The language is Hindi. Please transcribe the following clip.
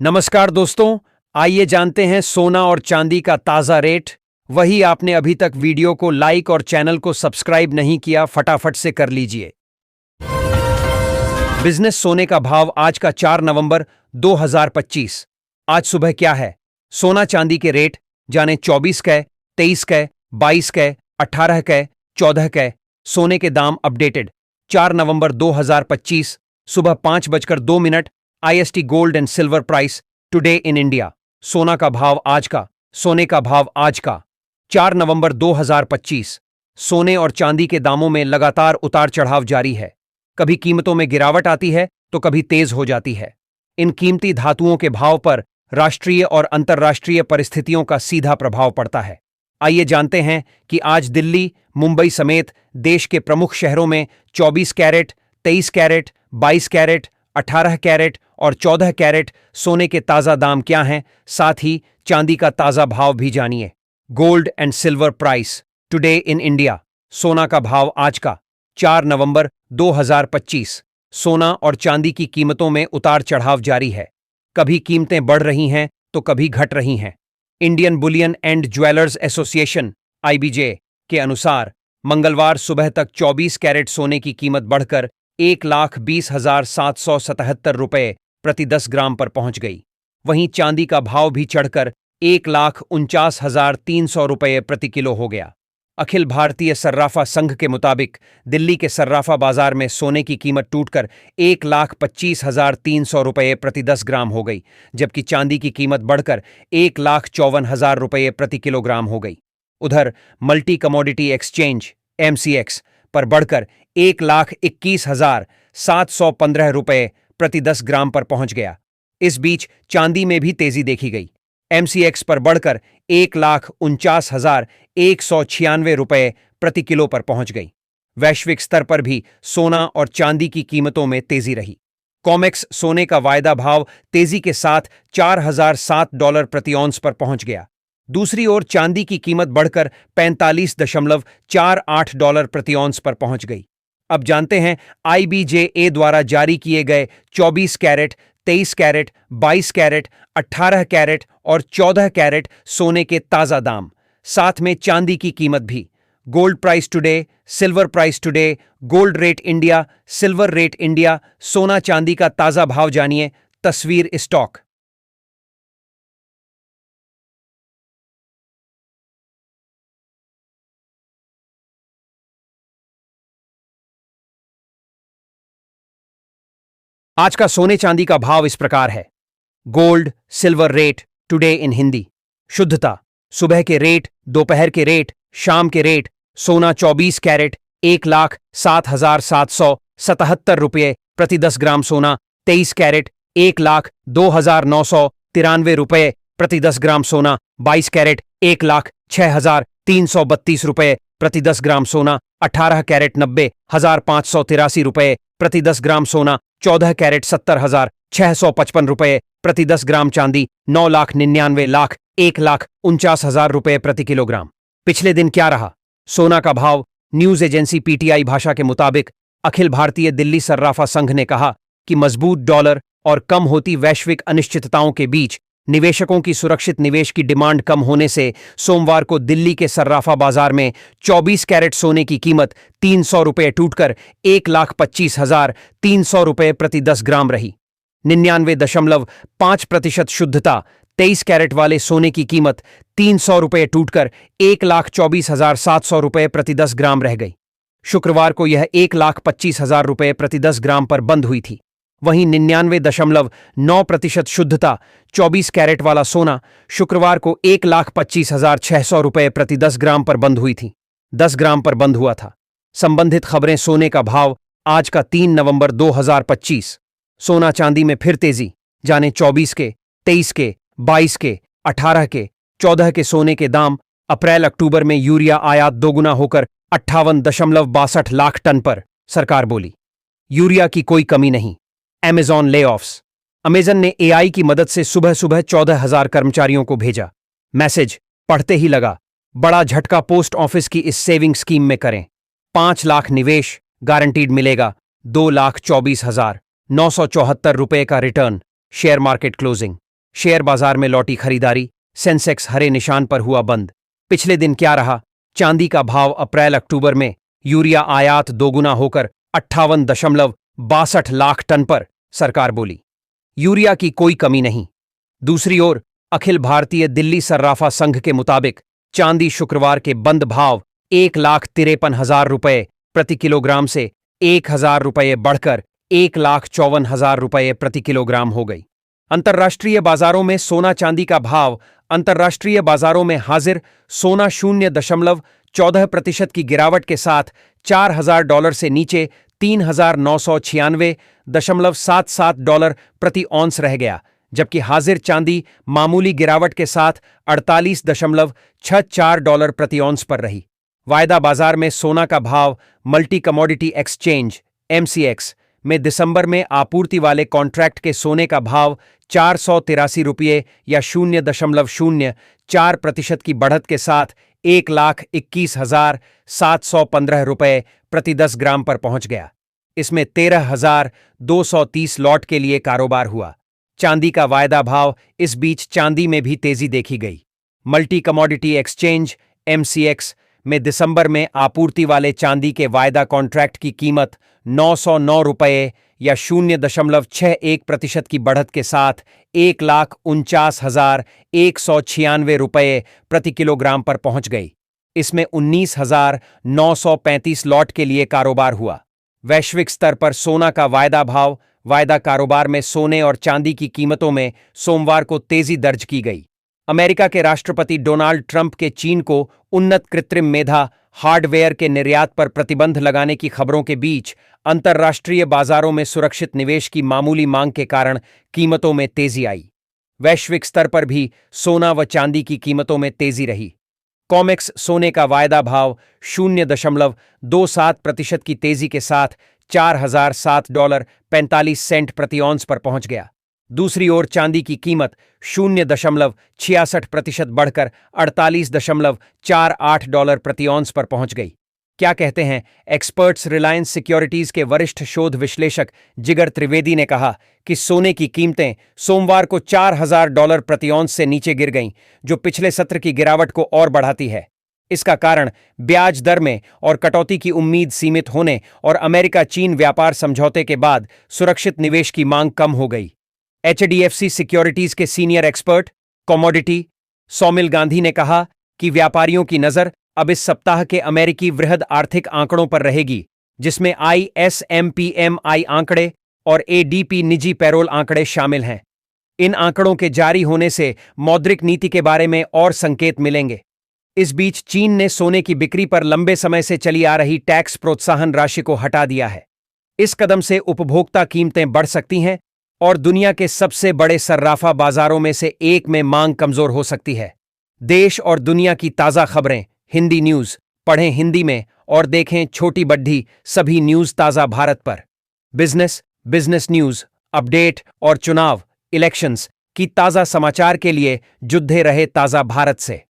नमस्कार दोस्तों, आइए जानते हैं सोना और चांदी का ताज़ा रेट। वही आपने अभी तक वीडियो को लाइक और चैनल को सब्सक्राइब नहीं किया, फटाफट से कर लीजिए। बिजनेस सोने का भाव आज का 4 नवंबर 2025। आज सुबह क्या है? सोना चांदी के रेट जाने 24 कै, 23 कै, 22 कै, 18 कै, 14 कै। सोने के दाम अपडेटेड 4 नवंबर 2025 सुबह 5:02। IST gold and silver price today in India. सोना का भाव आज का, सोने का भाव आज का 4 नवंबर 2025। सोने और चांदी के दामों में लगातार उतार चढ़ाव जारी है। कभी कीमतों में गिरावट आती है तो कभी तेज हो जाती है। इन कीमती धातुओं के भाव पर राष्ट्रीय और अंतर्राष्ट्रीय परिस्थितियों का सीधा प्रभाव पड़ता है। आइए जानते हैं कि आज दिल्ली, मुंबई समेत देश के प्रमुख शहरों में 24 कैरेट, 23 कैरेट, 22 कैरेट, 18 कैरेट और 14 कैरेट सोने के ताज़ा दाम क्या हैं। साथ ही चांदी का ताज़ा भाव भी जानिए। Gold and silver price today in India. सोना का भाव आज का 4 नवंबर 2025। सोना और चांदी की कीमतों में उतार चढ़ाव जारी है। कभी कीमतें बढ़ रही हैं तो कभी घट रही हैं। Indian Boolean and jewellers association (IBJ) के अनुसार मंगलवार सुबह तक 24 कैरेट सोने की कीमत बढ़कर 1,20,777 रुपये प्रति 10 ग्राम पर पहुंच गई। वहीं चांदी का भाव भी चढ़कर 1,49,300 रुपये प्रति किलो हो गया। अखिल भारतीय सर्राफा संघ के मुताबिक दिल्ली के सर्राफा बाजार में सोने की कीमत टूटकर 1,25,300 रुपये प्रति 10 ग्राम हो गई, जबकि चांदी की कीमत बढ़कर 1,54,000 रुपये प्रति किलोग्राम हो गई। उधर मल्टी कमोडिटी एक्सचेंज MCX पर बढ़कर 1,21,715 रुपये प्रति 10 ग्राम पर पहुंच गया। इस बीच चांदी में भी तेजी देखी गई। MCX पर बढ़कर 1,49,196 रुपये प्रति किलो पर पहुंच गई। वैश्विक स्तर पर भी सोना और चांदी की कीमतों में तेजी रही। कॉमेक्स सोने का वायदा भाव तेजी के साथ $4,007 प्रति औंस पर पहुंच गया। दूसरी ओर चांदी की कीमत बढ़कर $45.48 प्रति औंस पर पहुंच गई। अब जानते हैं IBJA द्वारा जारी किए गए 24 कैरेट, 23 कैरेट, 22 कैरेट, 18 कैरेट और 14 कैरेट सोने के ताज़ा दाम, साथ में चांदी की कीमत भी। Gold price today, silver price today, gold rate India, silver rate India, सोना चांदी का ताज़ा भाव जानिए। तस्वीर स्टॉक। आज का सोने चांदी का भाव इस प्रकार है। Gold silver rate today in Hindi. शुद्धता सुबह के रेट, दोपहर के रेट, शाम के रेट। सोना 24 कैरेट 1,07,777 रुपये प्रति 10 ग्राम सोना। 23 कैरेट 1,02,993 रुपये प्रति 10 ग्राम सोना। 22 कैरेट 1,06,332 रुपये प्रति 10 ग्राम सोना। 18 कैरेट 90,583 रुपये प्रति 10 ग्राम सोना। 14 कैरेट 70,655 रुपये प्रति 10 ग्राम चांदी। 9,99,00,000 1,49,000 रुपये प्रति किलोग्राम। पिछले दिन क्या रहा? सोना का भाव। न्यूज एजेंसी PTI भाषा के मुताबिक अखिल भारतीय दिल्ली सर्राफा संघ ने कहा कि मजबूत डॉलर और कम होती वैश्विक अनिश्चितताओं के बीच निवेशकों की सुरक्षित निवेश की डिमांड कम होने से सोमवार को दिल्ली के सर्राफा बाजार में 24 कैरेट सोने की कीमत 300 रुपये टूटकर 1,25,300 रुपये प्रति 10 ग्राम रही। 99.5% शुद्धता। 23 कैरेट वाले सोने की कीमत 300 रुपये टूटकर 1,24,700 रुपये प्रति 10 ग्राम रह गई। शुक्रवार को यह 1,25,000 रुपये प्रति 10 ग्राम पर बंद हुई थी। वहीं 99.9% शुद्धता 24 कैरेट वाला सोना शुक्रवार को 1,25,600 रुपये प्रति 10 ग्राम पर बंद हुई थी। 10 ग्राम पर बंद हुआ था। संबंधित खबरें। सोने का भाव आज का 3 नवंबर 2025। सोना चांदी में फिर तेजी, जाने 24 के, 23 के, 22 के, 18 के, 14 के सोने के दाम। अप्रैल अक्टूबर में यूरिया आयात दोगुना होकर 58.62 लाख टन पर, सरकार बोली यूरिया की कोई कमी नहीं। Amazon layoffs. अमेजन ने AI की मदद से सुबह सुबह 14,000 कर्मचारियों को भेजा। मैसेज पढ़ते ही लगा बड़ा झटका पोस्ट ऑफिस की इस सेविंग स्कीम में करें। 5 लाख निवेश गारंटीड मिलेगा। 2,24,974 रुपये का return. Share market closing share बाजार में लौटी खरीदारी, सेंसेक्स हरे निशान पर हुआ बंद। पिछले दिन क्या रहा? चांदी का भाव अप्रैल अक्टूबर में यूरिया आयात दोगुना होकर 58.62 लाख टन पर, सरकार बोली यूरिया की कोई कमी नहीं। दूसरी ओर अखिल भारतीय दिल्ली सर्राफा संघ के मुताबिक चांदी शुक्रवार के बंद भाव 1,53,000 रुपये प्रति किलोग्राम से 1,000 रुपये बढ़कर 1,54,000 रुपये प्रति किलोग्राम हो गई। अंतर्राष्ट्रीय बाजारों में सोना चांदी का भाव। अंतर्राष्ट्रीय बाजारों में हाजिर सोना 0.14% की गिरावट के साथ $4,000 से नीचे $3,996.77 प्रति औंस रह गया, जबकि हाजिर चांदी मामूली गिरावट के साथ $48.64 प्रति औंस पर रही। वायदा बाजार में सोना का भाव। मल्टी कमोडिटी एक्सचेंज (MCX) में दिसंबर में आपूर्ति वाले कॉन्ट्रैक्ट के सोने का भाव 483 रुपये या 0.04% की बढ़त के साथ 1,21,715 रुपये प्रति 10 ग्राम पर पहुंच गया। इसमें 13,230 लॉट के लिए कारोबार हुआ। चांदी का वायदा भाव। इस बीच चांदी में भी तेजी देखी गई। मल्टी कमोडिटी एक्सचेंज (MCX) में दिसंबर में आपूर्ति वाले चांदी के वायदा कॉन्ट्रैक्ट की कीमत 909 रुपये या 0.61% की बढ़त के साथ 1,49,196 रुपये प्रति किलोग्राम पर पहुंच गई। इसमें 19,935 लॉट के लिए कारोबार हुआ। वैश्विक स्तर पर सोना का वायदा भाव। वायदा कारोबार में सोने और चांदी की कीमतों में सोमवार को तेजी दर्ज की गई। अमेरिका के राष्ट्रपति डोनाल्ड ट्रंप के चीन को उन्नत कृत्रिम मेधा हार्डवेयर के निर्यात पर प्रतिबंध लगाने की खबरों के बीच अंतर्राष्ट्रीय बाजारों में सुरक्षित निवेश की मामूली मांग के कारण कीमतों में तेजी आई। वैश्विक स्तर पर भी सोना व चांदी की कीमतों में तेजी रही। कॉमेक्स सोने का वायदा भाव 0.27% की तेजी के साथ $4,007.45 प्रति औंस पर पहुंच गया। दूसरी ओर चांदी की कीमत 0.66% बढ़कर $48.48 प्रति औंस पर पहुंच गई। क्या कहते हैं एक्सपर्ट्स? रिलायंस सिक्योरिटीज के वरिष्ठ शोध विश्लेषक जिगर त्रिवेदी ने कहा कि सोने की कीमतें सोमवार को $4,000 प्रति औंस से नीचे गिर गईं, जो पिछले सत्र की गिरावट को और बढ़ाती है। इसका कारण ब्याज दर में और कटौती की उम्मीद सीमित होने और अमेरिका चीन व्यापार समझौते के बाद सुरक्षित निवेश की मांग कम हो गई। HDFC सिक्योरिटीज के senior expert commodity Saumil Gandhi ने कहा कि व्यापारियों की नजर अब इस सप्ताह के अमेरिकी वृहद आर्थिक आंकड़ों पर रहेगी, जिसमें ISM-PMI आंकड़े और ADP निजी पैरोल आंकड़े शामिल हैं। इन आंकड़ों के जारी होने से मौद्रिक नीति के बारे में और संकेत मिलेंगे। इस बीच चीन ने सोने की बिक्री पर लंबे समय से चली आ रही टैक्स प्रोत्साहन राशि को हटा दिया है। इस कदम से उपभोक्ता कीमतें बढ़ सकती हैं और दुनिया के सबसे बड़े सर्राफा बाजारों में से एक में मांग कमजोर हो सकती है। देश और दुनिया की ताज़ा खबरें हिंदी न्यूज़ पढ़ें हिंदी में और देखें छोटी बड्ढी सभी न्यूज़ ताज़ा भारत पर। बिजनेस न्यूज़ अपडेट और चुनाव इलेक्शंस की ताज़ा समाचार के लिए जुड़े रहे ताज़ा भारत से।